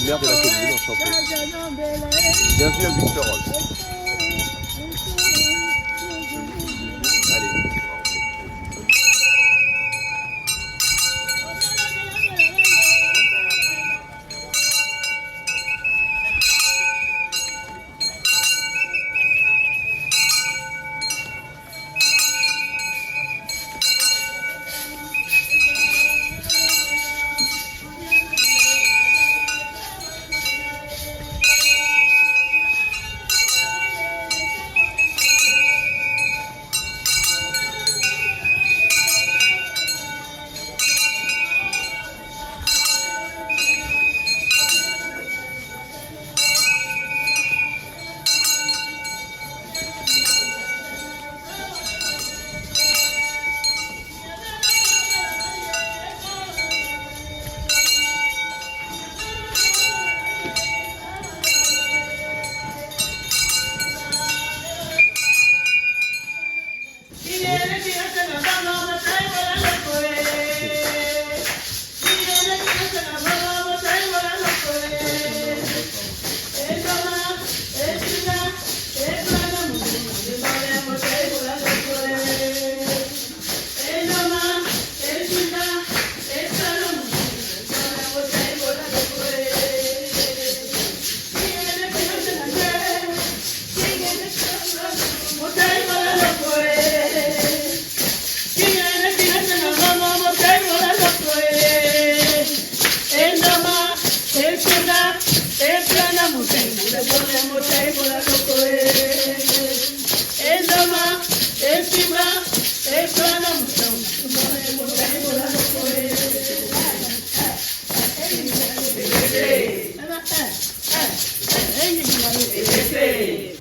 maire de la commune, enchanté. Bienvenue à Buxerolles. Allez.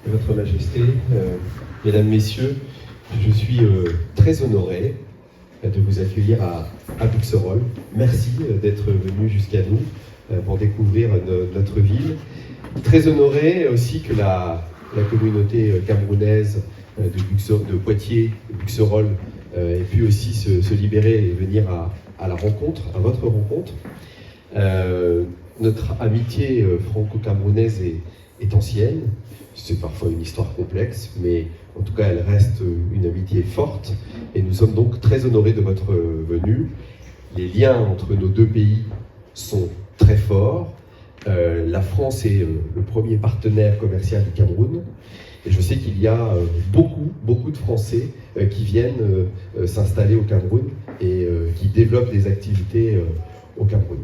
Votre Majesté, Mesdames, Messieurs, je suis très honoré de vous accueillir à Buxerolles. Merci d'être venu jusqu'à nous pour découvrir notre ville. Très honoré aussi que la communauté camerounaise de Poitiers, Buxerolles, ait pu aussi se libérer et venir à la rencontre, à votre rencontre. Notre amitié franco-camerounaise est ancienne. C'est parfois une histoire complexe, mais en tout cas, elle reste une amitié forte. Et nous sommes donc très honorés de votre venue. Les liens entre nos deux pays sont très forts. La France est le premier partenaire commercial du Cameroun. Et je sais qu'il y a beaucoup de Français qui viennent s'installer au Cameroun et qui développent des activités au Cameroun.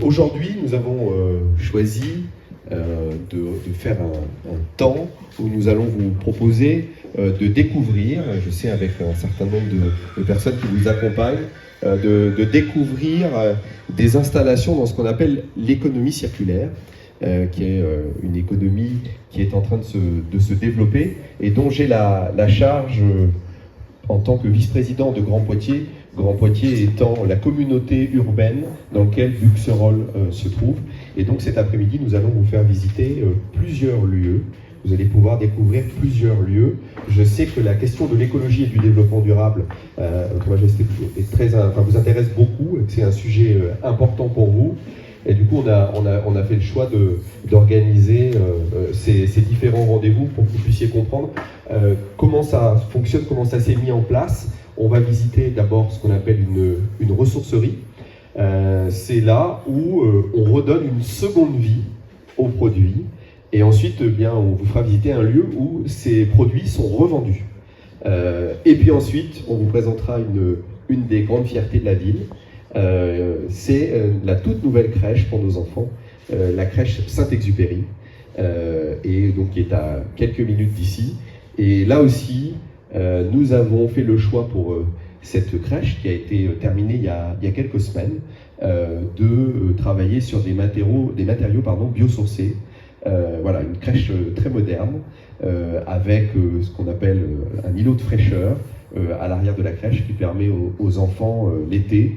Aujourd'hui, nous avons choisi de faire un temps où nous allons vous proposer de découvrir, je sais avec un certain nombre de personnes qui vous accompagnent, de découvrir des installations dans ce qu'on appelle l'économie circulaire, qui est une économie qui est en train de se développer et dont j'ai la charge en tant que vice-président de Grand Poitiers, Grand Poitiers étant la communauté urbaine dans laquelle Buxerolles se trouve. Et donc cet après-midi, nous allons vous faire visiter plusieurs lieux. Vous allez pouvoir découvrir plusieurs lieux. Je sais que la question de l'écologie et du développement durable, Votre Majesté, vous intéresse beaucoup, et que c'est un sujet important pour vous. Et du coup, on a fait le choix d'organiser ces différents rendez-vous pour que vous puissiez comprendre comment ça fonctionne, comment ça s'est mis en place. On va visiter d'abord ce qu'on appelle une ressourcerie. C'est là où on redonne une seconde vie aux produits. Et ensuite, on vous fera visiter un lieu où ces produits sont revendus. Et puis ensuite, on vous présentera une des grandes fiertés de la ville. C'est la toute nouvelle crèche pour nos enfants, la crèche Saint-Exupéry, et donc qui est à quelques minutes d'ici. Et là aussi, nous avons fait le choix pour cette crèche qui a été terminée il y a quelques semaines, de travailler sur des matériaux biosourcés. Voilà, une crèche très moderne, avec ce qu'on appelle un îlot de fraîcheur à l'arrière de la crèche qui permet aux enfants l'été,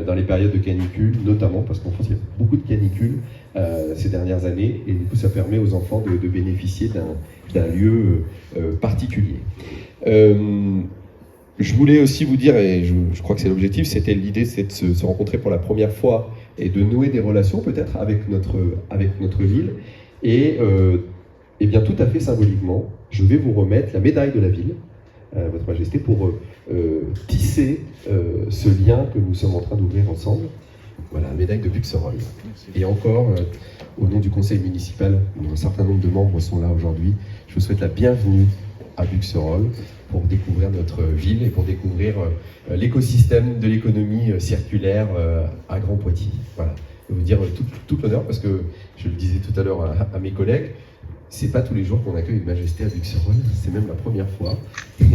dans les périodes de canicule, notamment parce qu'en France il y a beaucoup de canicules ces dernières années, et du coup ça permet aux enfants de bénéficier d'un lieu particulier. Je voulais aussi vous dire, et je crois que c'est l'objectif, l'idée c'est de se rencontrer pour la première fois et de nouer des relations peut-être avec notre ville. Et bien tout à fait symboliquement, je vais vous remettre la médaille de la ville, Votre Majesté, pour tisser ce lien que nous sommes en train d'ouvrir ensemble. Voilà, la médaille de Buxerolles. Et encore, au nom du conseil municipal, un certain nombre de membres sont là aujourd'hui. Je vous souhaite la bienvenue à Buxerolles pour découvrir notre ville et pour découvrir l'écosystème de l'économie circulaire à Grand Poitiers. Voilà. Je vais vous dire tout l'honneur parce que je le disais tout à l'heure à mes collègues, c'est pas tous les jours qu'on accueille une majesté à Buxerolles, c'est même la première fois.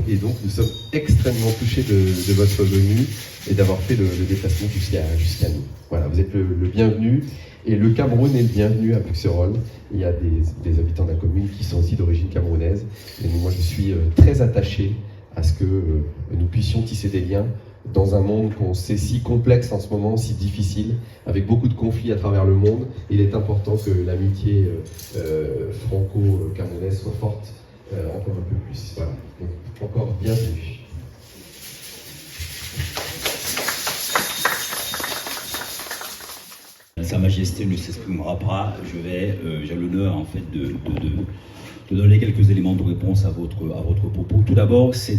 Et donc nous sommes extrêmement touchés de votre venue et d'avoir fait le déplacement jusqu'à nous. Voilà, vous êtes le bienvenu et le Cameroun est le bienvenu à Buxerolles. Il y a des habitants de la commune qui sont aussi d'origine camerounaise. Et moi je suis très attaché à ce que nous puissions tisser des liens dans un monde qu'on sait si complexe en ce moment, si difficile, avec beaucoup de conflits à travers le monde. Il est important que l'amitié franco-camerounaise soit forte encore un peu plus. Voilà. Donc, encore bienvenue. Sa Majesté ne s'exprimera pas. J'ai l'honneur en fait de donner quelques éléments de réponse à votre propos. Tout d'abord, c'est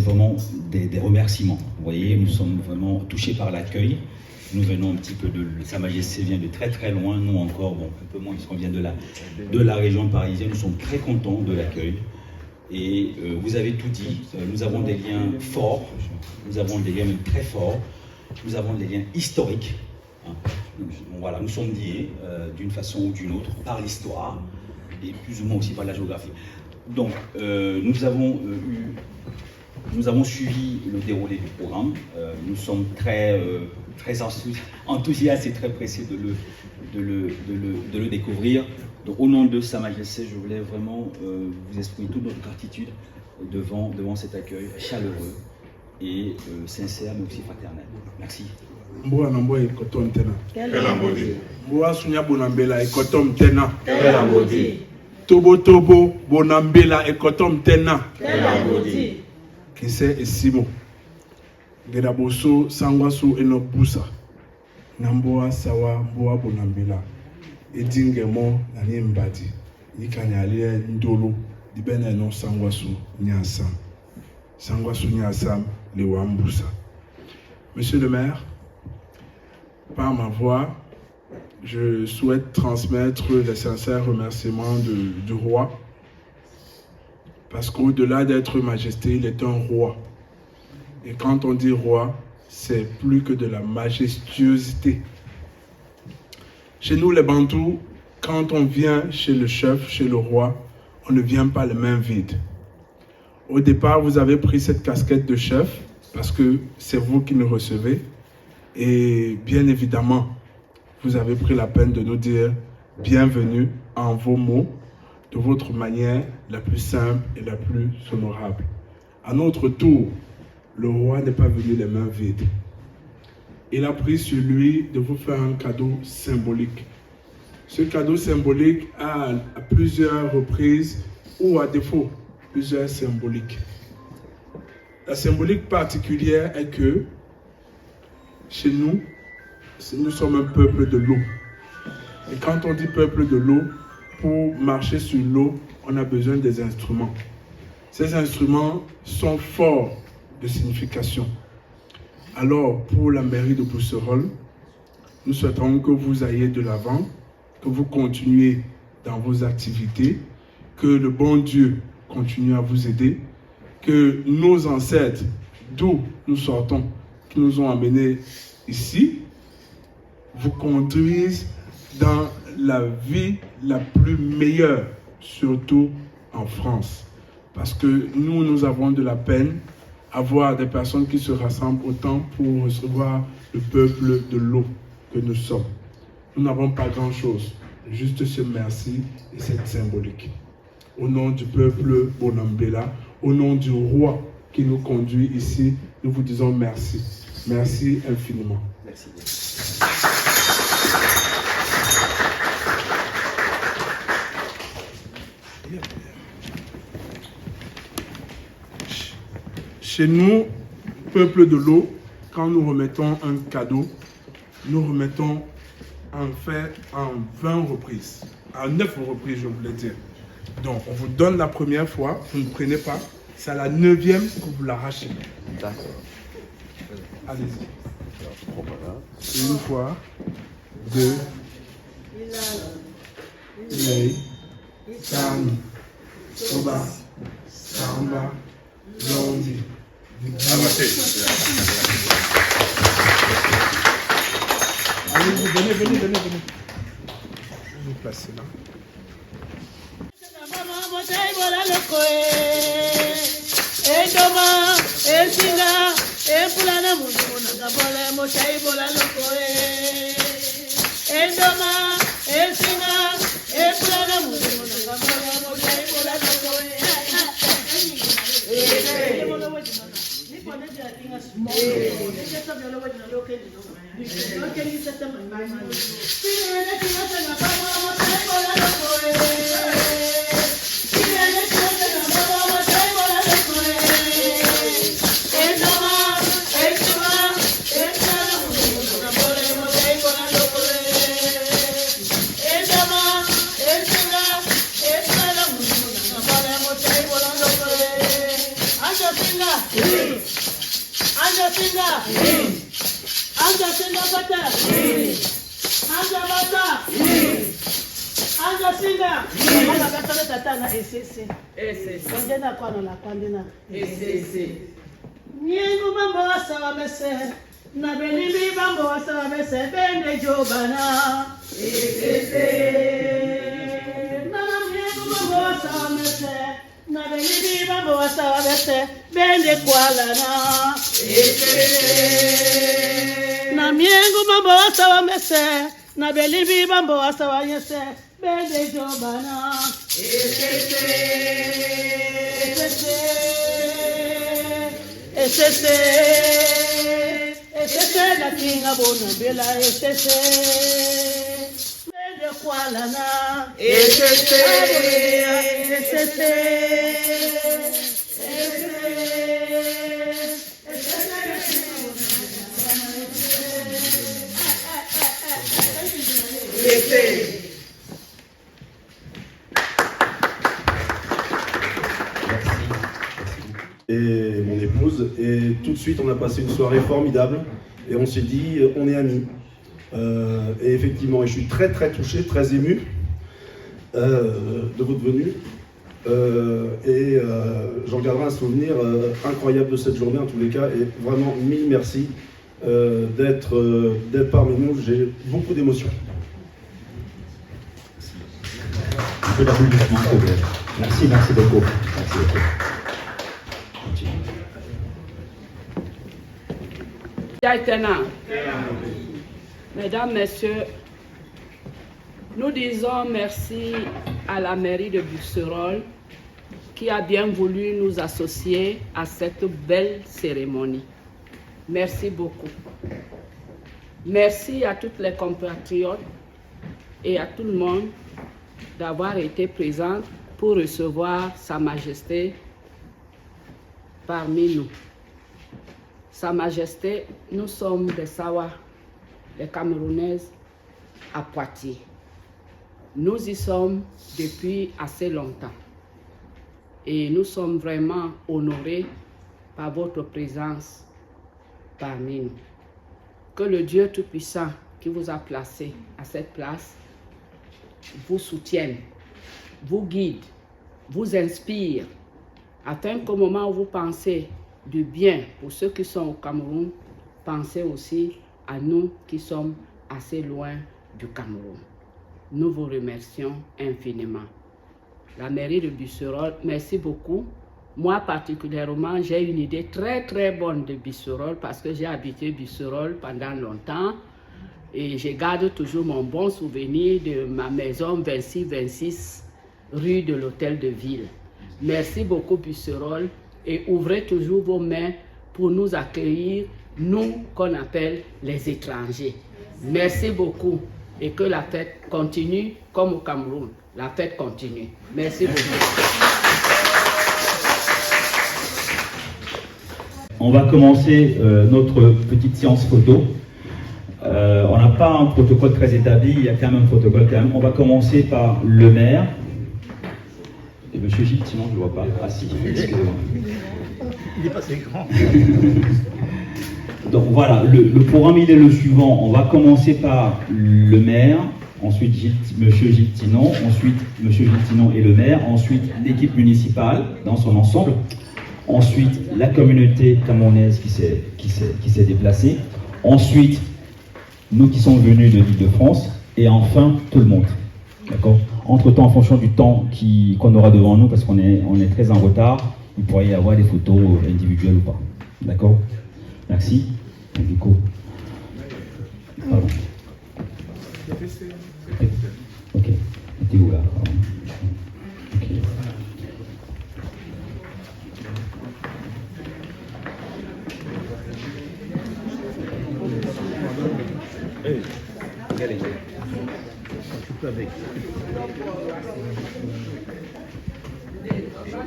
vraiment des remerciements. Vous voyez, nous sommes vraiment touchés par l'accueil. Nous venons un petit peu Sa Majesté vient de très très loin, nous encore, bon, un peu moins, puisqu'on vient de la région parisienne. Nous sommes très contents de l'accueil. Et vous avez tout dit, nous avons des liens forts, nous avons des liens même très forts, nous avons des liens historiques. Hein. Voilà, nous sommes liés d'une façon ou d'une autre par l'histoire et plus ou moins aussi par la géographie. Donc, nous avons suivi le déroulé du programme. Nous sommes très enthousiastes et très pressés de le découvrir. Donc, au nom de Sa Majesté, je voulais vraiment vous exprimer toute notre gratitude devant cet accueil chaleureux et sincère, mais aussi fraternel. Merci. Mboa namboa ekotom tena. Kela modi. Mboa sunya bonambela ekotom tena. Kela modi. Tobo bonambela ekotom tena. Kela modi. Kise esimo. Geraboso sangwasu enobusa. Namboa sawa mboa bonambela. Edingemo nani mbadi. Nikanyalie ndolo. Dibene no sangwasu nyasam. Sangwasu nyasam le wambusa. Monsieur le maire, par ma voix, je souhaite transmettre les sincères remerciements du roi, parce qu'au-delà d'être majesté, il est un roi. Et quand on dit roi, c'est plus que de la majestuosité. Chez nous, les Bantous, quand on vient chez le chef, chez le roi, on ne vient pas les mains vides. Au départ, vous avez pris cette casquette de chef, parce que c'est vous qui nous recevez. Et bien évidemment, vous avez pris la peine de nous dire bienvenue en vos mots, de votre manière la plus simple et la plus honorable. À notre tour, le roi n'est pas venu les mains vides. Il a pris sur lui de vous faire un cadeau symbolique. Ce cadeau symbolique a à plusieurs reprises, ou à défaut, plusieurs symboliques. La symbolique particulière est que chez nous, nous sommes un peuple de l'eau. Et quand on dit peuple de l'eau, pour marcher sur l'eau, on a besoin des instruments. Ces instruments sont forts de signification. Alors, pour la mairie de Buxerolles, nous souhaitons que vous ayez de l'avant, que vous continuez dans vos activités, que le bon Dieu continue à vous aider, que nos ancêtres, d'où nous sortons, qui nous ont amenés ici, vous conduisent dans la vie la plus meilleure, surtout en France. Parce que nous avons de la peine à voir des personnes qui se rassemblent autant pour recevoir le peuple de l'eau que nous sommes. Nous n'avons pas grand-chose, juste ce merci et cette symbolique. Au nom du peuple Bonambela, au nom du roi qui nous conduit ici, nous vous disons merci. Merci infiniment. Merci. Chez nous, peuple de l'eau, quand nous remettons un cadeau, nous remettons en fait en 20 reprises. En 9 reprises, je voulais dire. Donc, on vous donne la première fois, vous ne prenez pas. C'est à la 9e que vous l'arrachez. D'accord. Allez-y. Voilà. Une fois, deux, lei, tani, soba, samba, londi. Allez-y, venez. Vous placez là. Nyengu mambo asawa mese, na belibi mambo asawa mese, bende jobana. Nana nyengu mambo asawa mese, na belibi mambo asawa mese, bende kwalana. Na nyengu mambo asawa mese, na belibi mambo asawa mese, bende jobana. Esese la kinga bona bela esese mede kwalana esese et mon épouse, et tout de suite on a passé une soirée formidable et on s'est dit on est amis. Et effectivement, et je suis très touché, très ému de votre venue, et j'en garderai un souvenir incroyable de cette journée en tous les cas, et vraiment mille merci d'être parmi nous. J'ai beaucoup d'émotions. Un peu d'applaudissements, s'il vous plaît. Merci beaucoup. Merci beaucoup. Mesdames, Messieurs, nous disons merci à la mairie de Busserolles qui a bien voulu nous associer à cette belle cérémonie. Merci beaucoup. Merci à toutes les compatriotes et à tout le monde d'avoir été présents pour recevoir Sa Majesté parmi nous. Sa Majesté, nous sommes des Sawa, des Camerounaises à Poitiers. Nous y sommes depuis assez longtemps et nous sommes vraiment honorés par votre présence parmi nous. Que le Dieu Tout-Puissant qui vous a placé à cette place vous soutienne, vous guide, vous inspire, afin qu'au moment où vous pensez du bien pour ceux qui sont au Cameroun, pensez aussi à nous qui sommes assez loin du Cameroun. Nous vous remercions infiniment. La mairie de Busserolles, merci beaucoup. Moi particulièrement, j'ai une idée très bonne de Busserolles parce que j'ai habité Busserolles pendant longtemps et je garde toujours mon bon souvenir de ma maison 26 rue de l'Hôtel de Ville. Merci beaucoup Busserolles. Et ouvrez toujours vos mains pour nous accueillir, nous qu'on appelle les étrangers. Merci beaucoup et que la fête continue comme au Cameroun. La fête continue. Merci beaucoup. On va commencer notre petite séance photo. On n'a pas un protocole très établi, il y a quand même un protocole quand même. On va commencer par le maire. Et monsieur Gilles, sinon je ne le vois pas. Ah si, excusez-moi. Il n'est pas assez grand. Donc voilà, le programme il est le suivant. On va commencer par le maire, ensuite monsieur Gilles Tinon, ensuite monsieur Gilles Tinon et le maire, ensuite l'équipe municipale dans son ensemble, ensuite la communauté camerounaise qui s'est déplacée, ensuite nous qui sommes venus de l'Île-de-France, et enfin tout le monde. D'accord ? Entre-temps, en fonction du temps qu'on aura devant nous, parce qu'on est très en retard, il pourrait y avoir des photos individuelles ou pas. D'accord ? Merci. Nico. Pardon. Ok. T'es où là ? Ok.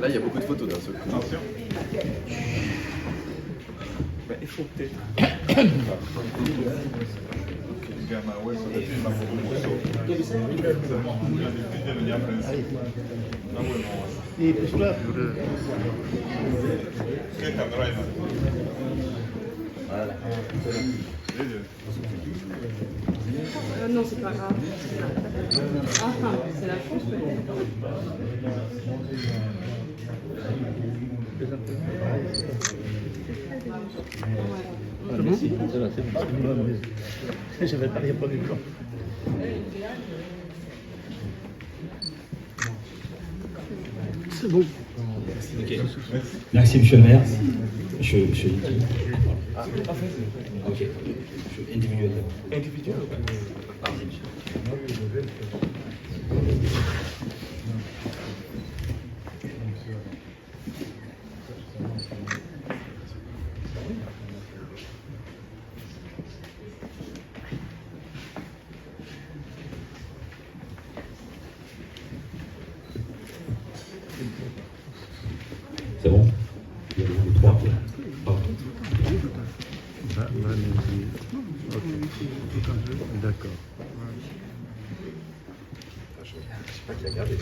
Là, il y a beaucoup de photos d'un seul coup. Attention. Ben, il faut peut-être. Et puis là, Non, c'est pas grave. Enfin, c'est la France peut-être. c'est bon. J'avais pas rien du temps. C'est bon. Ok. Merci, monsieur le maire. Je ok. Individuel. Individuel. Vas-y, monsieur. C'est bon? Il y a les trois. Pardon. D'accord. Je sais pas qui a gardé.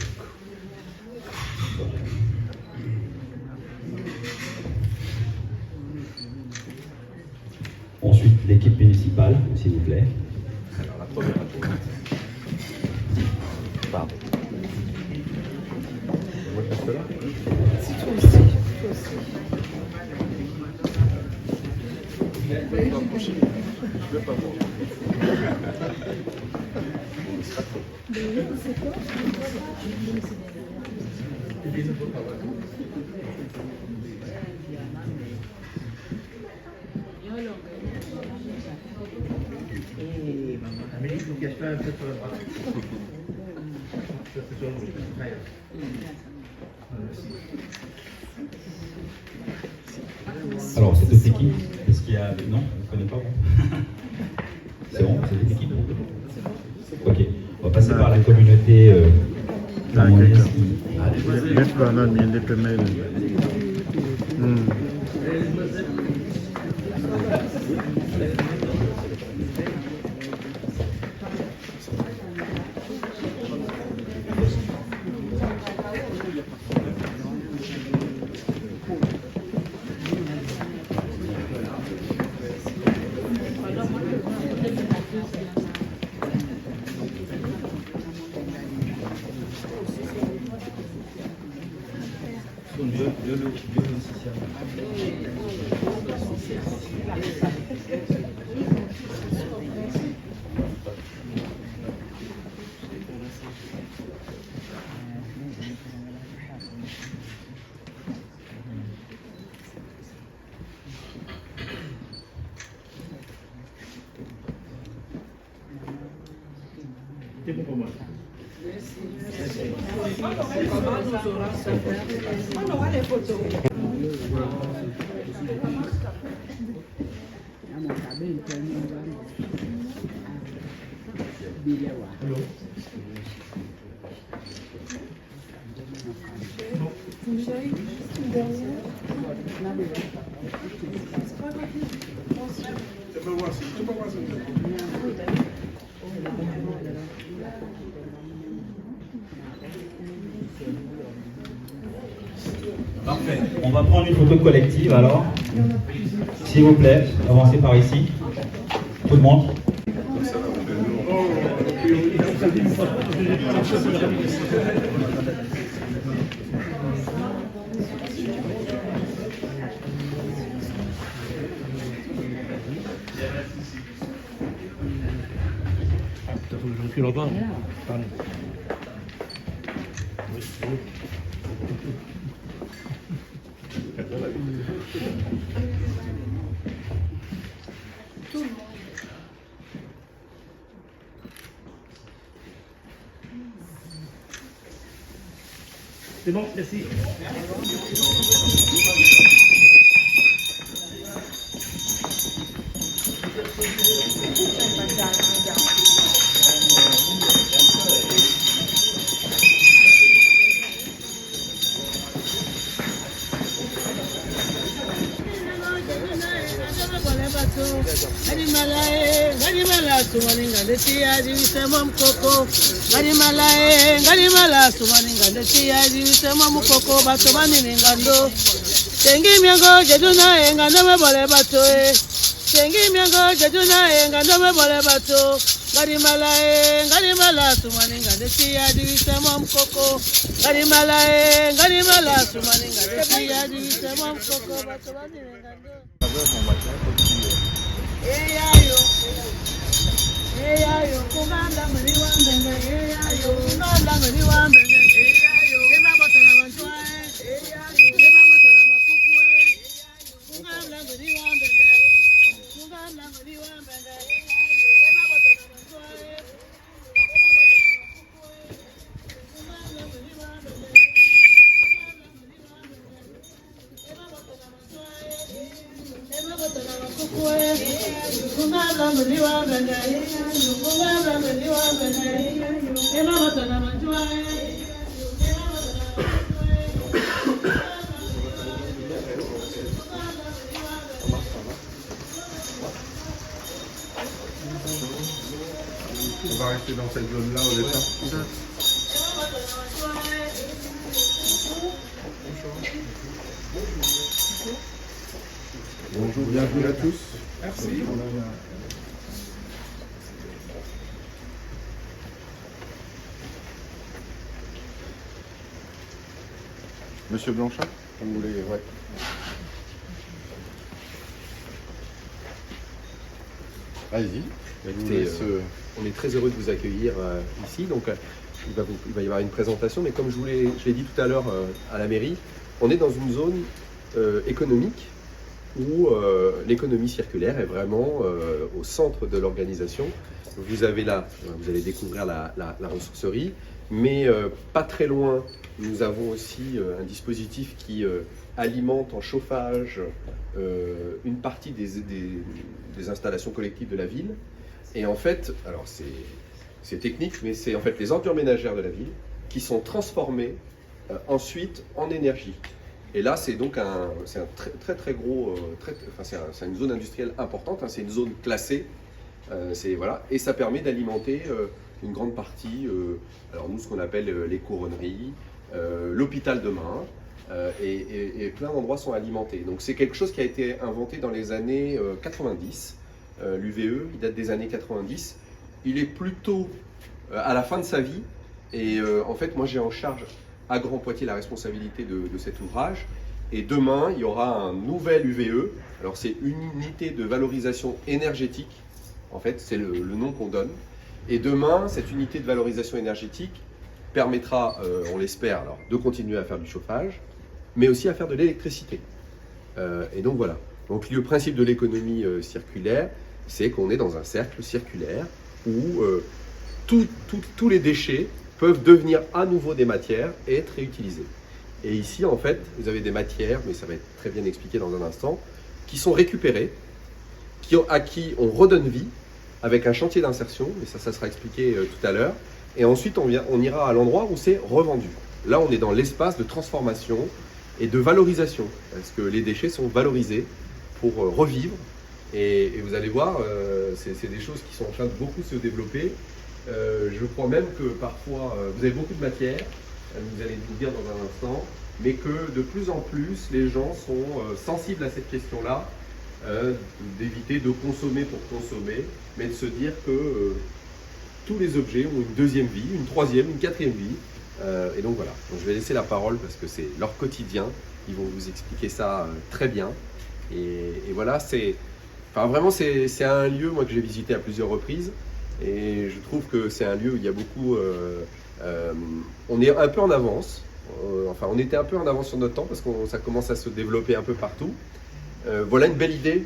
Ensuite, l'équipe municipale, s'il vous plaît. Alors, la première adjointe. Pardon. Moi, je reste là. C'est toi aussi. Toi aussi. Je vais pas voir. Amélie, il faut qu'elle soit un peu sur la droite. Alors, c'est toute l'équipe. Est-ce qu'il y a. Non, vous ne connaissez pas, vous C'est bon, c'est toute l'équipe. Ok, on va passer par la communauté camerounaise qui. Let's go on in the payment. C'est bon pour moi. Parfait. On va prendre une photo collective alors. S'il vous plaît, avancez par ici. Tout le monde. Je recule encore. Pardon. C'est bon, merci. Tengi miango jeduna engando me bole bato Tengi miango jeduna engando me bole bato ngadi mala sumani ngade tia divise mom koko ngadi mala sumani ngade tia divise mom koko bato bani ngando Eyayo kumanda mri wambenge eyayo kumanda mri wambenge eyayo eba botana bantua eyayo eba botana makuku kumanda mri wambenge kumanda mri wambenge eba botana bantua eba botana makuku kumanda mri wambenge eba botana bantua eba botana makuku kumanda mri wambenge On va rester dans cette zone-là au départ. Bonjour, bienvenue à tous. Merci. Monsieur Blanchard, vous voulez... Ouais. Allez-y. Écoutez, on est très heureux de vous accueillir ici. Donc, il va y avoir une présentation, mais comme je l'ai dit tout à l'heure à la mairie, on est dans une zone économique où l'économie circulaire est vraiment au centre de l'organisation. Vous avez là, vous allez découvrir la ressourcerie, mais pas très loin, nous avons aussi un dispositif qui alimente en chauffage une partie des installations collectives de la ville. Et en fait, alors c'est technique, mais c'est en fait les ordures ménagères de la ville qui sont transformées ensuite en énergie. Et là, c'est donc un très gros, c'est une zone industrielle importante, hein, c'est une zone classée, voilà, et ça permet d'alimenter une grande partie, alors nous ce qu'on appelle les couronneries, l'hôpital demain, et plein d'endroits sont alimentés. Donc c'est quelque chose qui a été inventé dans les années 90, l'UVE, il date des années 90, il est plutôt à la fin de sa vie, et en fait moi j'ai en charge à Grand Poitiers la responsabilité de cet ouvrage. Et demain, il y aura un nouvel UVE. Alors c'est une unité de valorisation énergétique. En fait, c'est le nom qu'on donne. Et demain, cette unité de valorisation énergétique permettra, on l'espère, alors, de continuer à faire du chauffage, mais aussi à faire de l'électricité. Et donc voilà. Donc le principe de l'économie circulaire, c'est qu'on est dans un cercle circulaire où tous les déchets peuvent devenir à nouveau des matières et être réutilisées. Et ici, en fait, vous avez des matières, mais ça va être très bien expliqué dans un instant, qui sont récupérées, à qui on redonne vie, avec un chantier d'insertion, mais ça sera expliqué tout à l'heure. Et ensuite, on ira à l'endroit où c'est revendu. Là, on est dans l'espace de transformation et de valorisation, parce que les déchets sont valorisés pour revivre Et vous allez voir, c'est des choses qui sont en train de beaucoup se développer. Je crois même que parfois, vous avez beaucoup de matière, vous allez nous dire dans un instant, mais que de plus en plus, les gens sont sensibles à cette question-là, d'éviter de consommer pour consommer, mais de se dire que tous les objets ont une deuxième vie, une troisième, une quatrième vie. Et donc voilà, donc, je vais laisser la parole parce que c'est leur quotidien, ils vont vous expliquer ça très bien. Et voilà, vraiment c'est un lieu moi, que j'ai visité à plusieurs reprises. Et je trouve que c'est un lieu où il y a beaucoup... on est un peu en avance, on était un peu en avance sur notre temps parce que ça commence à se développer un peu partout. Voilà une belle idée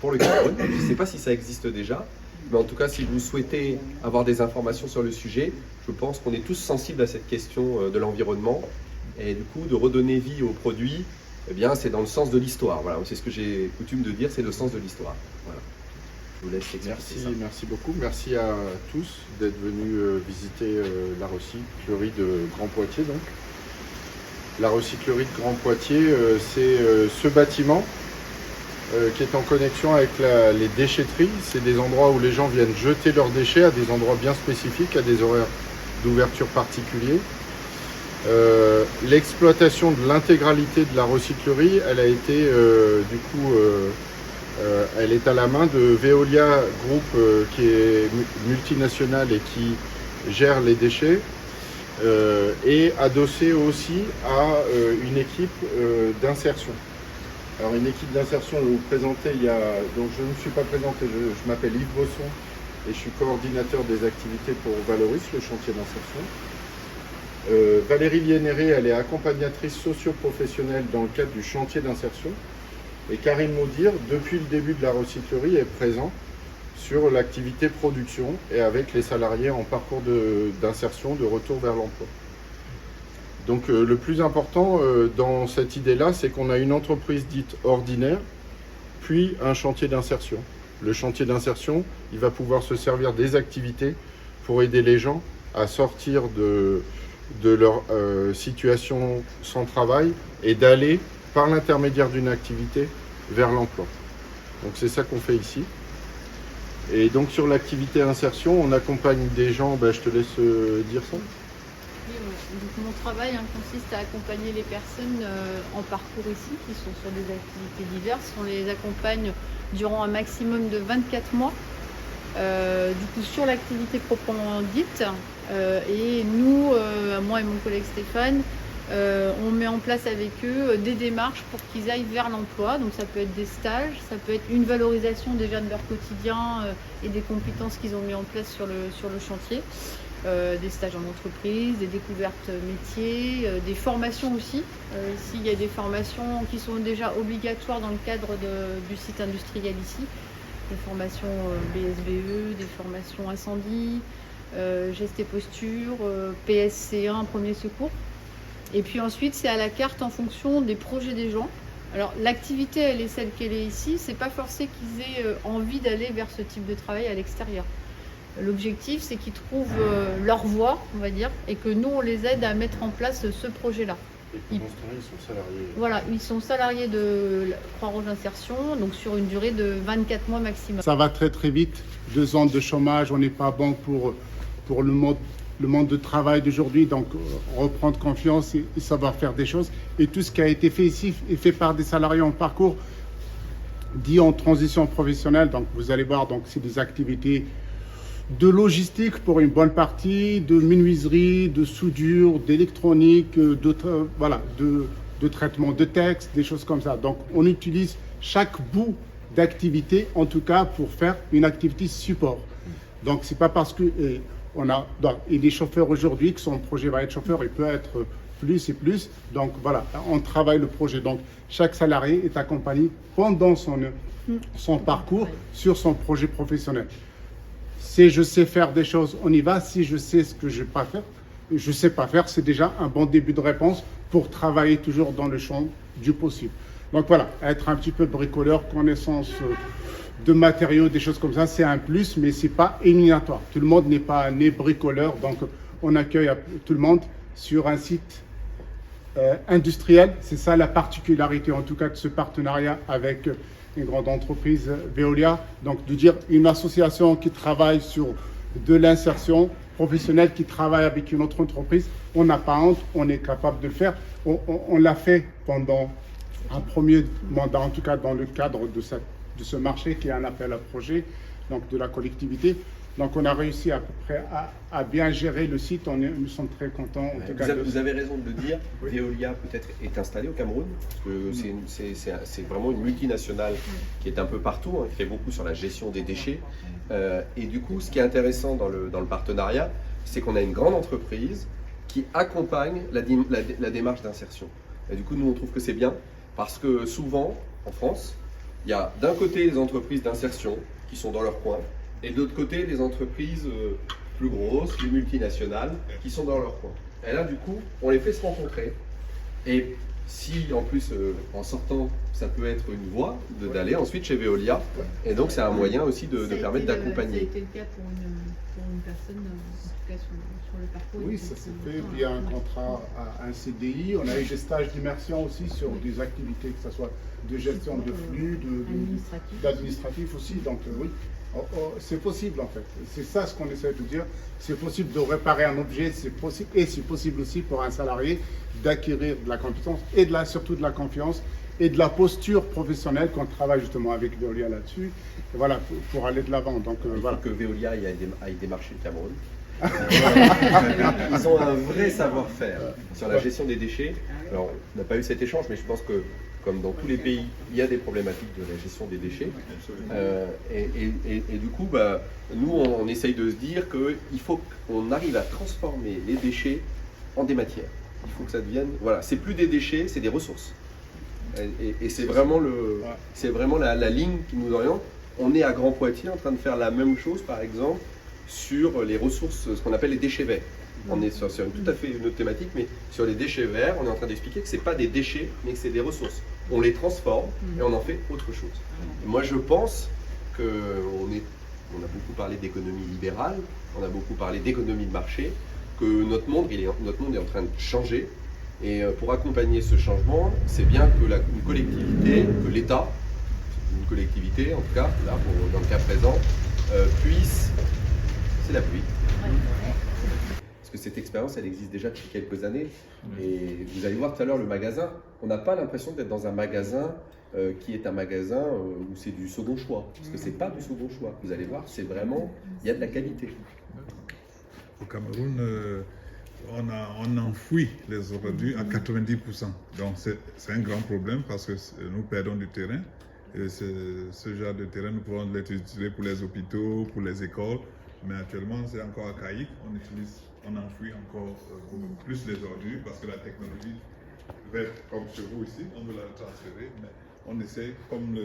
pour le Cameroun. Je ne sais pas si ça existe déjà, mais en tout cas, si vous souhaitez avoir des informations sur le sujet, je pense qu'on est tous sensibles à cette question de l'environnement. Et du coup, de redonner vie aux produits, eh bien, c'est dans le sens de l'histoire. Voilà, c'est ce que j'ai coutume de dire, c'est le sens de l'histoire. Voilà. Je vous laisse expliquer ça. Merci beaucoup. Merci à tous d'être venus visiter la recyclerie de Grand Poitiers. Donc. La recyclerie de Grand Poitiers, c'est ce bâtiment qui est en connexion avec les déchetteries. C'est des endroits où les gens viennent jeter leurs déchets à des endroits bien spécifiques, à des horaires d'ouverture particuliers. L'exploitation de l'intégralité de la recyclerie, elle a été elle est à la main de Veolia Group qui est multinational et qui gère les déchets et adossé aussi à une équipe d'insertion. Alors une équipe d'insertion, je vais vous présenter, donc je ne me suis pas présenté, je m'appelle Yves Bosson et je suis coordinateur des activités pour Valoris, le chantier d'insertion. Valérie Liénéré, elle est accompagnatrice socio-professionnelle dans le cadre du chantier d'insertion. Et Karim Moudir, depuis le début de la recyclerie, est présent sur l'activité production et avec les salariés en parcours d'insertion, de retour vers l'emploi. Donc le plus important dans cette idée-là, c'est qu'on a une entreprise dite ordinaire, puis un chantier d'insertion. Le chantier d'insertion, il va pouvoir se servir des activités pour aider les gens à sortir de leur situation sans travail et d'aller par l'intermédiaire d'une activité vers l'emploi. Donc c'est ça qu'on fait ici. Et donc sur l'activité insertion, on accompagne des gens, je te laisse dire ça. Oui, donc mon travail consiste à accompagner les personnes en parcours ici, qui sont sur des activités diverses. On les accompagne durant un maximum de 24 mois, du coup sur l'activité proprement dite. Et nous, moi et mon collègue Stéphane, on met en place avec eux des démarches pour qu'ils aillent vers l'emploi. Donc ça peut être des stages, ça peut être une valorisation déjà de leur quotidien et des compétences qu'ils ont mis en place sur le chantier. Des stages en entreprise, des découvertes métiers, des formations aussi. Ici, il y a des formations qui sont déjà obligatoires dans le cadre du site industriel ici. Des formations BSBE, des formations incendie, geste et posture, PSC1, premier secours. Et puis ensuite, c'est à la carte en fonction des projets des gens. Alors l'activité, elle est celle qu'elle est ici. C'est pas forcé qu'ils aient envie d'aller vers ce type de travail à l'extérieur. L'objectif, c'est qu'ils trouvent leur voie, on va dire, et que nous, on les aide à mettre en place ce projet-là. Et pendant ce temps-là, ils sont salariés. Voilà, ils sont salariés de Croix-Rouge Insertion, donc sur une durée de 24 mois maximum. Ça va très très vite. 2 ans de chômage, on n'est pas bon pour le monde de travail d'aujourd'hui, donc reprendre confiance et savoir faire des choses. Et tout ce qui a été fait ici est fait par des salariés en parcours dit en transition professionnelle. Donc vous allez voir, donc c'est des activités de logistique pour une bonne partie, de menuiserie, de soudure, d'électronique, de traitement de texte, des choses comme ça. Donc on utilise chaque bout d'activité, en tout cas pour faire une activité support. Donc c'est pas parce que et les chauffeurs aujourd'hui, que son projet va être chauffeur, il peut être plus et plus. Donc voilà, on travaille le projet. Donc chaque salarié est accompagné pendant son parcours sur son projet professionnel. Si je sais faire des choses, on y va. Si je sais ce que je ne sais pas faire, c'est déjà un bon début de réponse pour travailler toujours dans le champ du possible. Donc voilà, être un petit peu bricoleur, connaissance de matériaux, des choses comme ça, c'est un plus, mais ce n'est pas éliminatoire. Tout le monde n'est pas né bricoleur, donc on accueille tout le monde sur un site industriel. C'est ça la particularité, en tout cas, de ce partenariat avec une grande entreprise, Veolia. Donc de dire une association qui travaille sur de l'insertion professionnelle, qui travaille avec une autre entreprise, on n'a pas honte, on est capable de le faire. On l'a fait pendant un premier mandat, en tout cas dans le cadre de ce marché qui est un appel à projet, donc de la collectivité. Donc on a réussi à peu près à bien gérer le site, nous sommes très contents. En tout cas, vous avez raison de le dire, Veolia peut-être est installée au Cameroun, parce que c'est vraiment une multinationale qui est un peu partout, qui fait beaucoup sur la gestion des déchets. Et du coup, ce qui est intéressant dans le partenariat, c'est qu'on a une grande entreprise qui accompagne la démarche d'insertion. Et du coup, nous, on trouve que c'est bien, parce que souvent, en France, il y a d'un côté les entreprises d'insertion qui sont dans leur coin, et de l'autre côté, les entreprises plus grosses, les multinationales, qui sont dans leur coin. Et là, du coup, on les fait se rencontrer. Et si, en plus, en sortant, ça peut être une voie d'aller ensuite chez Veolia. Et donc, c'est un moyen aussi de permettre d'accompagner. Ça a été le cas pour une personne, en tout cas sur le parcours. Oui, ça s'est fait via un contrat à un CDI. On a eu des stages d'immersion aussi sur des activités, que ce soit de gestion de flux, d'administratif aussi. Donc, oui. C'est possible en fait, c'est ça ce qu'on essaie de dire, c'est possible de réparer un objet, c'est possible, et c'est possible aussi pour un salarié d'acquérir de la compétence et surtout de la confiance et de la posture professionnelle qu'on travaille justement avec Veolia là-dessus, et voilà, pour aller de l'avant. Donc voilà. Que Veolia aille démarcher le Cameroun. Ils ont un vrai savoir-faire sur la gestion des déchets. Alors, on n'a pas eu cet échange, mais je pense que comme dans tous les pays, il y a des problématiques de la gestion des déchets. Et du coup, nous, on essaye de se dire qu'il faut qu'on arrive à transformer les déchets en des matières. Il faut que ça devienne... Voilà, c'est plus des déchets, c'est des ressources. Et c'est vraiment, la ligne qui nous oriente. On est à Grand Poitiers en train de faire la même chose, par exemple, sur les ressources, ce qu'on appelle les déchets verts. On est sur tout à fait une autre thématique, mais sur les déchets verts, on est en train d'expliquer que ce n'est pas des déchets, mais que c'est des ressources. On les transforme et on en fait autre chose. Et moi, je pense qu'on a beaucoup parlé d'économie libérale, on a beaucoup parlé d'économie de marché, que notre monde est en train de changer. Et pour accompagner ce changement, c'est bien que une collectivité, que l'État, une collectivité en tout cas, là, dans le cas présent, puisse... C'est la pluie. Parce que cette expérience, elle existe déjà depuis quelques années. Et vous allez voir tout à l'heure le magasin. On n'a pas l'impression d'être dans un magasin qui est un magasin où c'est du second choix. Parce que ce n'est pas du second choix. Vous allez voir, c'est vraiment, il y a de la qualité. Au Cameroun, on enfouit les ordures à 90%. Donc c'est un grand problème parce que nous perdons du terrain. Et ce genre de terrain, nous pouvons l'utiliser pour les hôpitaux, pour les écoles. Mais actuellement, c'est encore archaïque. On enfouit encore plus les ordures parce que la technologie verte, comme chez vous ici, on veut la transférer. Mais on essaie, comme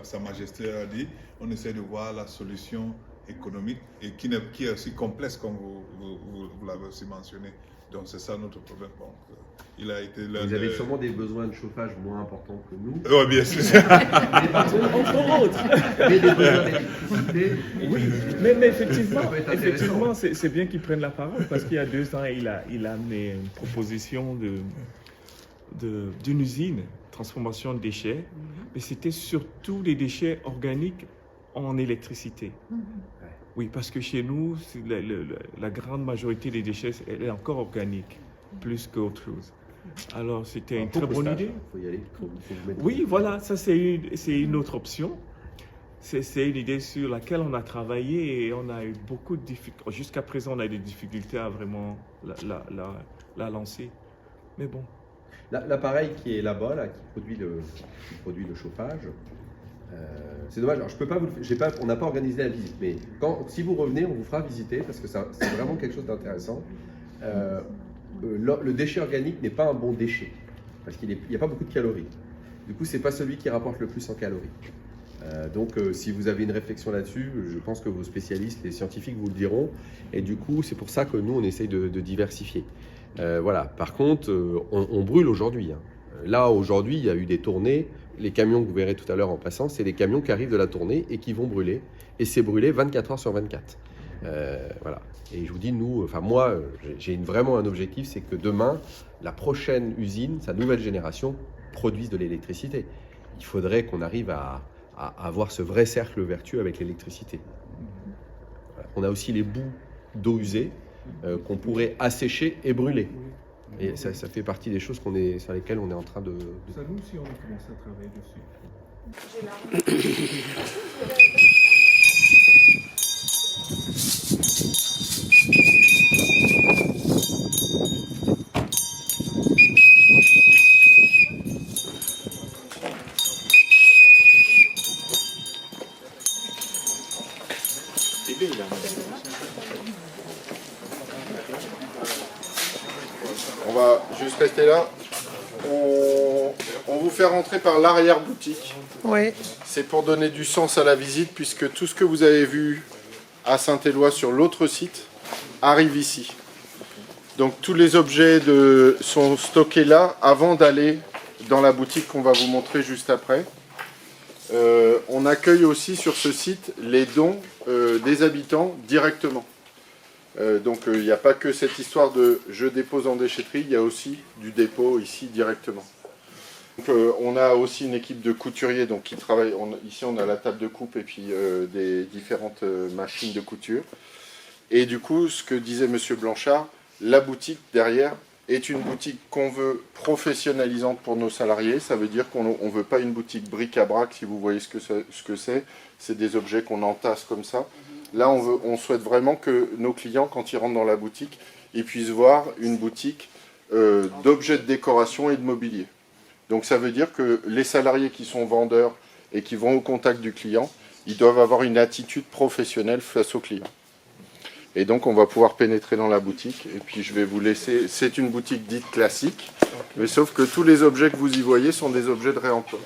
Sa Majesté a dit, on essaie de voir la solution économique et qui est aussi complexe comme vous l'avez aussi mentionné. Donc c'est ça notre problème. Donc, il a été vous avez sûrement des besoins de chauffage moins importants que nous. Oui, bien sûr. Mais par contre, entre autres, des besoins d'électricité. Oui, mais effectivement, c'est bien qu'il prenne la parole parce qu'il y a 2 ans, il a amené une proposition d'une usine, transformation de déchets, mais c'était surtout des déchets organiques en électricité. Oui, parce que chez nous, la grande majorité des déchets, elle est encore organique, plus qu'autre chose. Alors, c'était une très bonne idée. Faut y aller. Oui, voilà, ça c'est une autre option. C'est une idée sur laquelle on a travaillé et on a eu beaucoup de difficultés. Jusqu'à présent, on a des difficultés à vraiment la lancer. Mais bon. L'appareil qui est là-bas, qui produit le chauffage, c'est dommage. Alors, je peux pas on n'a pas organisé la visite, mais si vous revenez, on vous fera visiter parce que c'est vraiment quelque chose d'intéressant. Le déchet organique n'est pas un bon déchet parce qu'il n'y a pas beaucoup de calories. Du coup, c'est pas celui qui rapporte le plus en calories. Donc, si vous avez une réflexion là-dessus, je pense que vos spécialistes, les scientifiques vous le diront. Et du coup, c'est pour ça que nous, on essaye de diversifier. Voilà. Par contre, on brûle aujourd'hui. Là, aujourd'hui, il y a eu des tournées. Les camions que vous verrez tout à l'heure en passant, c'est des camions qui arrivent de la tournée et qui vont brûler. Et c'est brûlé 24 heures sur 24. Voilà. Et je vous dis, moi, j'ai vraiment un objectif, c'est que demain, la prochaine usine, sa nouvelle génération, produise de l'électricité. Il faudrait qu'on arrive à à avoir ce vrai cercle vertueux avec l'électricité. Voilà. On a aussi les bouts d'eau usée qu'on pourrait assécher et brûler. Et ça fait partie des choses sur lesquelles on est en train de... Ça, nous aussi, on a commencé à travailler dessus. On va juste rester là. On vous fait rentrer par l'arrière-boutique. Oui. C'est pour donner du sens à la visite, puisque tout ce que vous avez vu à Saint-Éloi sur l'autre site arrive ici. Donc tous les objets sont stockés là avant d'aller dans la boutique qu'on va vous montrer juste après. On accueille aussi sur ce site les dons des habitants directement. Donc il n'y a pas que cette histoire de je dépose en déchetterie, il y a aussi du dépôt ici directement. Donc, on a aussi une équipe de couturiers donc, qui travaillent. Ici on a la table de coupe et puis des différentes machines de couture. Et du coup, ce que disait M. Blanchard, la boutique derrière est une boutique qu'on veut professionnalisante pour nos salariés. Ça veut dire qu'on ne veut pas une boutique bric-à-brac, si vous voyez ce que c'est. C'est des objets qu'on entasse comme ça. Là, on souhaite vraiment que nos clients, quand ils rentrent dans la boutique, ils puissent voir une boutique d'objets de décoration et de mobilier. Donc ça veut dire que les salariés qui sont vendeurs et qui vont au contact du client, ils doivent avoir une attitude professionnelle face au client. Et donc on va pouvoir pénétrer dans la boutique et puis je vais vous laisser, c'est une boutique dite classique, mais sauf que tous les objets que vous y voyez sont des objets de réemploi.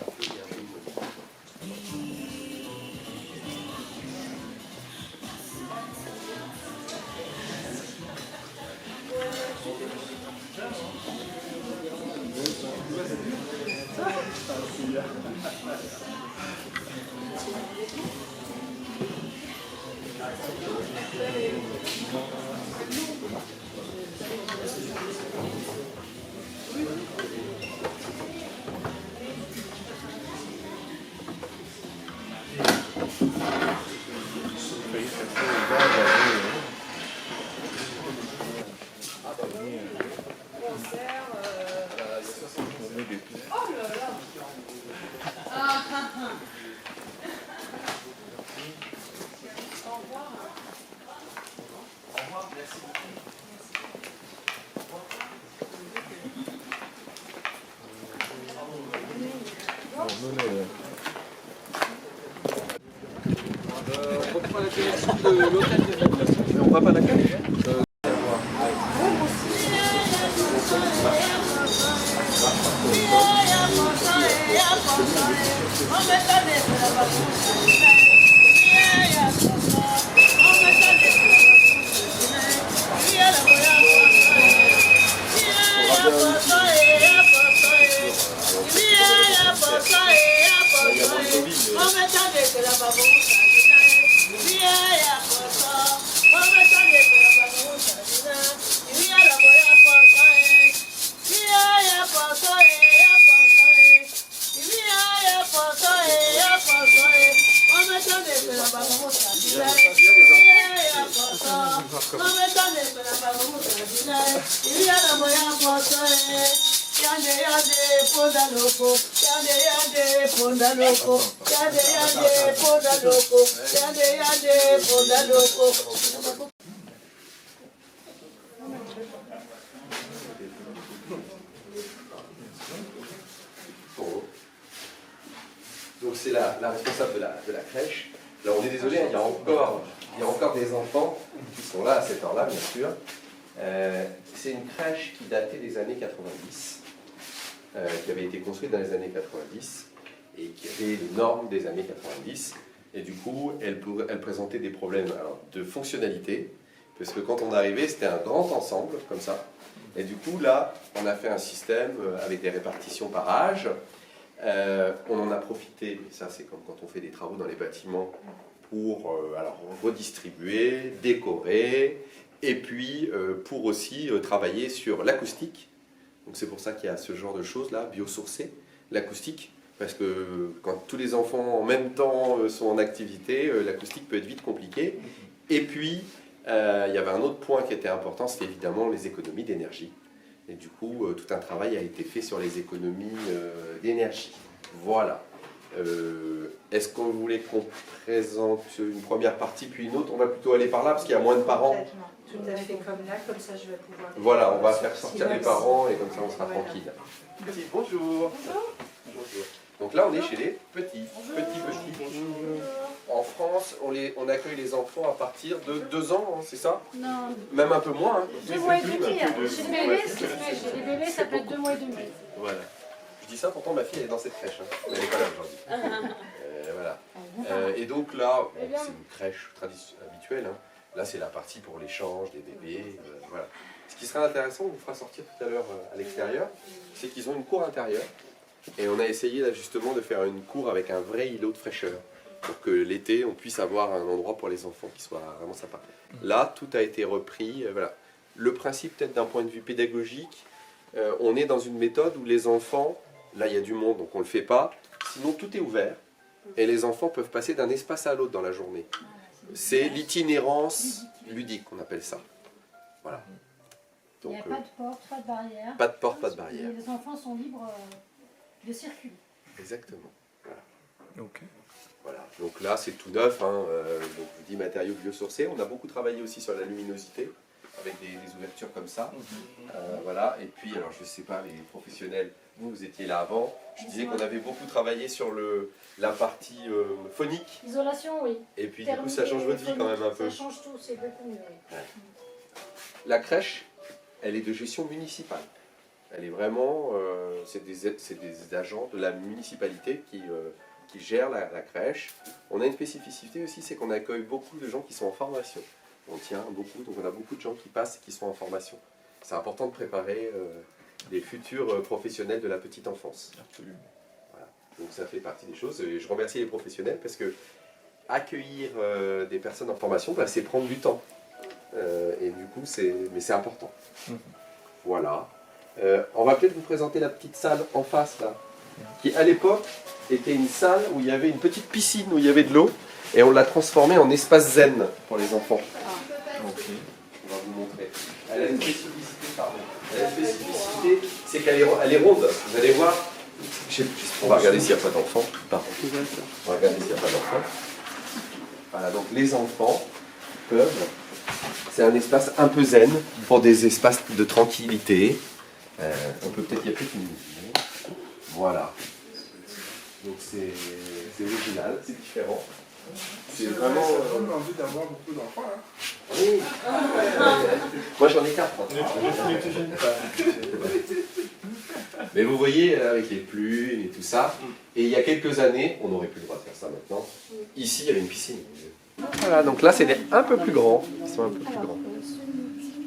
On va pas l'accueil. Donc c'est la responsable de la crèche. Alors on est désolé, il y a encore des enfants qui sont là à cette heure-là, bien sûr. C'est une crèche qui datait des années 90, qui avait été construite dans les années 90 et qui avait les normes des années 90. Et du coup, elle présentait des problèmes de fonctionnalité, parce que quand on arrivait, c'était un grand ensemble, comme ça. Et du coup, là, on a fait un système avec des répartitions par âge. On en a profité, ça c'est comme quand on fait des travaux dans les bâtiments, pour redistribuer, décorer, et puis pour aussi travailler sur l'acoustique. Donc c'est pour ça qu'il y a ce genre de choses là, biosourcées, l'acoustique, parce que quand tous les enfants en même temps sont en activité, l'acoustique peut être vite compliquée. Et puis, il y avait un autre point qui était important, c'était évidemment les économies d'énergie. Et du coup, tout un travail a été fait sur les économies d'énergie. Voilà. Est-ce qu'on voulait qu'on présente une première partie puis une autre? On va plutôt aller par là parce qu'il y a moins de parents. Tout à fait comme là, comme ça je vais pouvoir... Voilà, on va faire sortir les parents et comme ça on sera tranquille. Petit, bonjour. Bonjour. Donc là on est chez les petits. En France, on accueille les enfants à partir de 2 ans, hein, c'est ça? Non. Même un peu moins. Hein. 2 mois et demi. Chez les bébés, ça peut être 2 mois et demi. Voilà. Je dis ça, pourtant ma fille elle est dans cette crèche. Hein. Elle n'est pas là aujourd'hui. Voilà. Et donc là, bon, c'est une crèche habituelle. Hein. Là, c'est la partie pour l'échange des bébés. Voilà. Ce qui serait intéressant, on vous fera sortir tout à l'heure à l'extérieur, c'est qu'ils ont une cour intérieure. Et on a essayé là, justement de faire une cour avec un vrai îlot de fraîcheur. Pour que l'été, on puisse avoir un endroit pour les enfants qui soit vraiment sympa. Là, tout a été repris. Voilà. Le principe, peut-être d'un point de vue pédagogique, on est dans une méthode où les enfants, là, il y a du monde, donc on ne le fait pas. Sinon, tout est ouvert. Et les enfants peuvent passer d'un espace à l'autre dans la journée. C'est l'itinérance ludique, on appelle ça. Voilà. Donc, il n'y a pas de porte, pas de barrière. Pas de porte, pas de barrière. Et les enfants sont libres de circuler. Exactement. Voilà. Ok. Voilà. Donc là, c'est tout neuf. Hein. Donc, je vous dis matériaux biosourcés. On a beaucoup travaillé aussi sur la luminosité, avec des ouvertures comme ça. Voilà. Et puis, alors je ne sais pas, les professionnels, vous étiez là avant. Je disais qu'on avait beaucoup travaillé sur la partie phonique. Isolation, oui. Et puis du coup, ça change votre vie quand même un peu. Ça change tout, c'est beaucoup mieux. Oui. Ouais. La crèche, elle est de gestion municipale. Elle est vraiment, c'est des agents de la municipalité qui gèrent la crèche. On a une spécificité aussi, c'est qu'on accueille beaucoup de gens qui sont en formation. On tient beaucoup, donc on a beaucoup de gens qui passent et qui sont en formation. C'est important de préparer les futurs professionnels de la petite enfance. Absolument. Voilà. Donc ça fait partie des choses. Et je remercie les professionnels parce que accueillir des personnes en formation, bah, c'est prendre du temps. Et du coup, c'est important. Voilà. On va peut-être vous présenter la petite salle en face là, qui à l'époque était une salle où il y avait une petite piscine, où il y avait de l'eau, et on l'a transformée en espace zen pour les enfants. Okay. On va vous montrer. Elle a une spécificité, pardon. Elle a une spécificité, c'est qu'elle est ronde. Vous allez voir. On va regarder s'il n'y a pas d'enfants. Pardon. On va regarder s'il n'y a pas d'enfants. Voilà, donc les enfants peuvent. C'est un espace un peu zen pour des espaces de tranquillité. On peut peut-être y a peut-être une. Voilà. Donc c'est original, c'est différent. C'est vraiment. Ça donne envie d'avoir beaucoup d'enfants. Hein. Oui. Moi j'en ai 4. Mais vous voyez, avec les plumes et tout ça, et il y a quelques années, on n'aurait plus le droit de faire ça maintenant. Ici, il y avait une piscine. Voilà, donc là, c'est un peu plus grand. Ils sont un peu plus grands.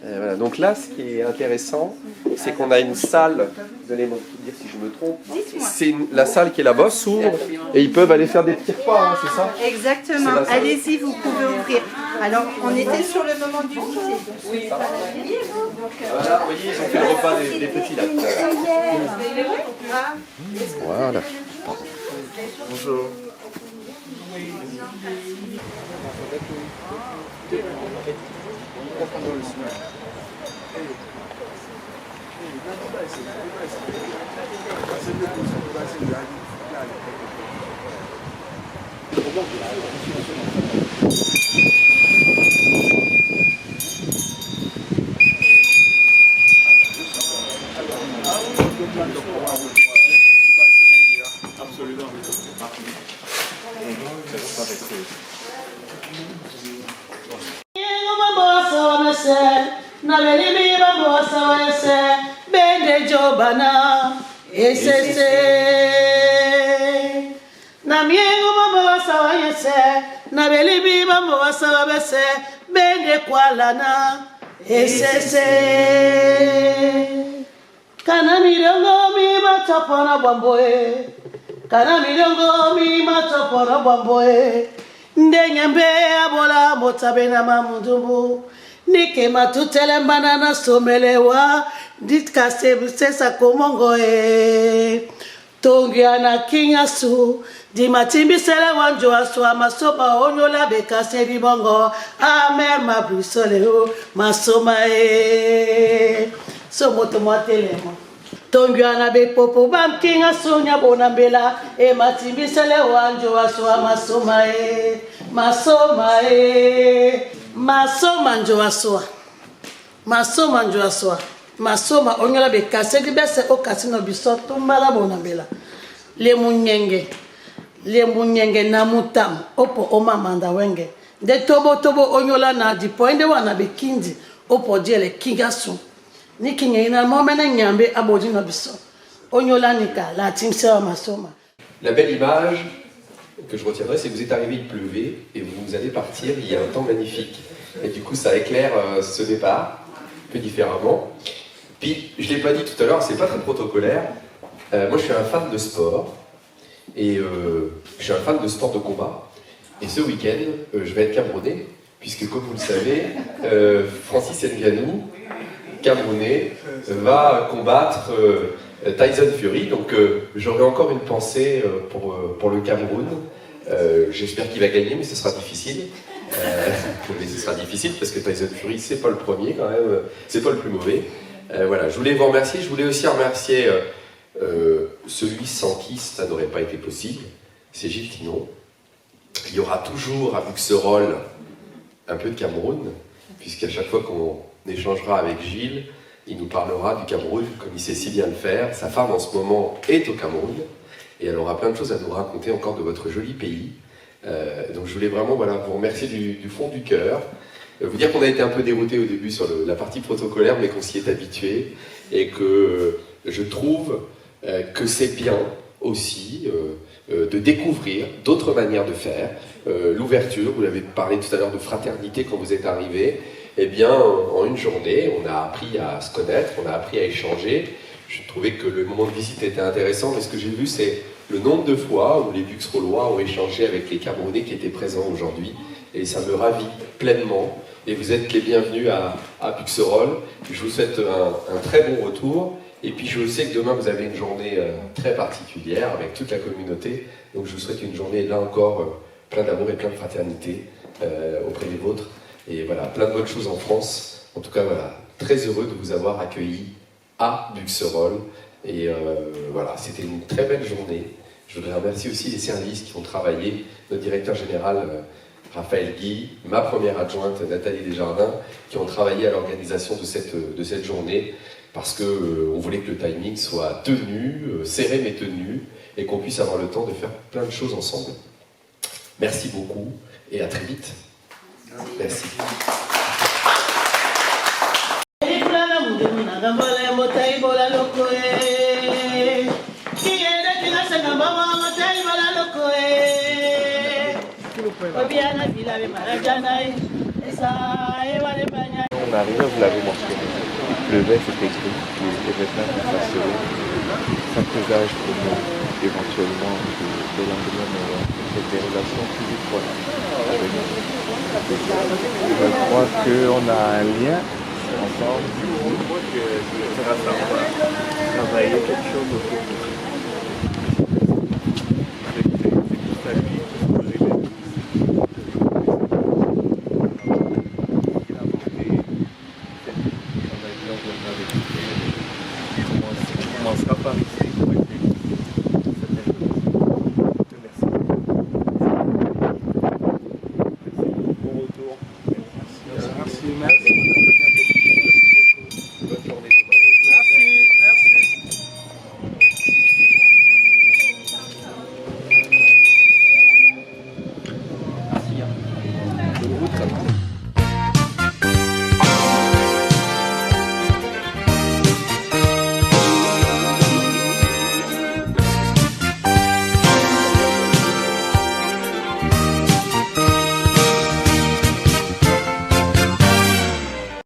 Voilà, donc là, ce qui est intéressant, c'est qu'on a une salle, vous allez me dire si je me trompe, c'est la salle qui est là-bas, s'ouvre, et ils peuvent aller faire des petits repas, hein, c'est ça? Exactement, allez-y, vous pouvez ouvrir. Alors, on était sur le moment du goûter. Voilà, vous voyez, ils ont fait le repas des petits là. Voilà. Bonjour. Absolument. Na belimi bambo sawese bende jobana esese na miengo bambo sawese na belimi bambo sawese bende kwalana esese kana milongo mi matopona bamboe kana milongo mi matopona bamboe ndenyambe abola motabe na mamudumbu Nike matutele banana somelewa ditka sebuse sa komongo Tongiana Kingasu, Di Matimbi Sele Wanjo Aswa, Masoba Onyola Bekase Bibongo, Amer Mabrisoleo, Masoma So Motomotelemo. Tongiana Be Popo Bam Kingasu, Nyabonambela, Matimbi Sele Wanjo Aswa, Masoma Masoma Masoma Njoaswa. Masoma Njoaswa. Masoma onyola be kase di bese o kasino biso tumbala bonambela le munyenge na mutam opo oma manda wenge de tobo onyola na di poinde wana be kindi opo diele kigasu ni kinye ina momena nyambe abodi no biso onyola nika la timsa masoma. La belle image que je retiendrai, c'est que vous êtes arrivé, il pleuvait et vous allez partir, il y a un temps magnifique et du coup ça éclaire ce départ un peu différemment. Puis, je ne l'ai pas dit tout à l'heure, c'est pas très protocolaire. Moi, je suis un fan de sport. Et je suis un fan de sport de combat. Et ce week-end, je vais être camerounais. Puisque, comme vous le savez, Francis Ngannou, camerounais, va combattre Tyson Fury. Donc, j'aurai encore une pensée pour le Cameroun. J'espère qu'il va gagner, mais ce sera difficile. Mais ce sera difficile parce que Tyson Fury, c'est pas le premier quand même. C'est pas le plus mauvais. Voilà, je voulais vous remercier. Je voulais aussi remercier celui sans qui ça n'aurait pas été possible. C'est Gilles Tinon. Il y aura toujours à Buxerolles un peu de Cameroun, puisqu'à chaque fois qu'on échangera avec Gilles, il nous parlera du Cameroun comme il sait si bien le faire. Sa femme en ce moment est au Cameroun et elle aura plein de choses à nous raconter encore de votre joli pays. Donc je voulais vraiment vous remercier du fond du cœur. Vous dire qu'on a été un peu dérouté au début sur la partie protocolaire, mais qu'on s'y est habitué et que je trouve que c'est bien aussi de découvrir d'autres manières de faire. L'ouverture, vous l'avez parlé tout à l'heure de fraternité quand vous êtes arrivé, eh bien en une journée, on a appris à se connaître, on a appris à échanger. Je trouvais que le moment de visite était intéressant, mais ce que j'ai vu, c'est le nombre de fois où les Buxerollois ont échangé avec les Camerounais qui étaient présents aujourd'hui. Et ça me ravit pleinement. Et vous êtes les bienvenus à Buxerolles. Je vous souhaite un très bon retour. Et puis je sais que demain vous avez une journée très particulière avec toute la communauté. Donc je vous souhaite une journée là encore plein d'amour et plein de fraternité auprès des vôtres. Et voilà, plein de bonnes choses en France. En tout cas, voilà, très heureux de vous avoir accueillis à Buxerolles. Et voilà, c'était une très belle journée. Je voudrais remercier aussi les services qui ont travaillé, notre directeur général Raphaël Guy, ma première adjointe Nathalie Desjardins, qui ont travaillé à l'organisation de cette journée, parce qu'on voulait que le timing soit tenu, serré mais tenu, et qu'on puisse avoir le temps de faire plein de choses ensemble. Merci beaucoup, et à très vite. Merci. On arrivait, vous l'avez mentionné, il pleuvait, c'était gris, les vêtements étaient façonnés. Ça présage pour nous, éventuellement, de lendemain, des relations plus étroites avec nous. Je crois qu'on a un lien ensemble. Je crois que ça va travailler quelque chose autour de ça. Merci.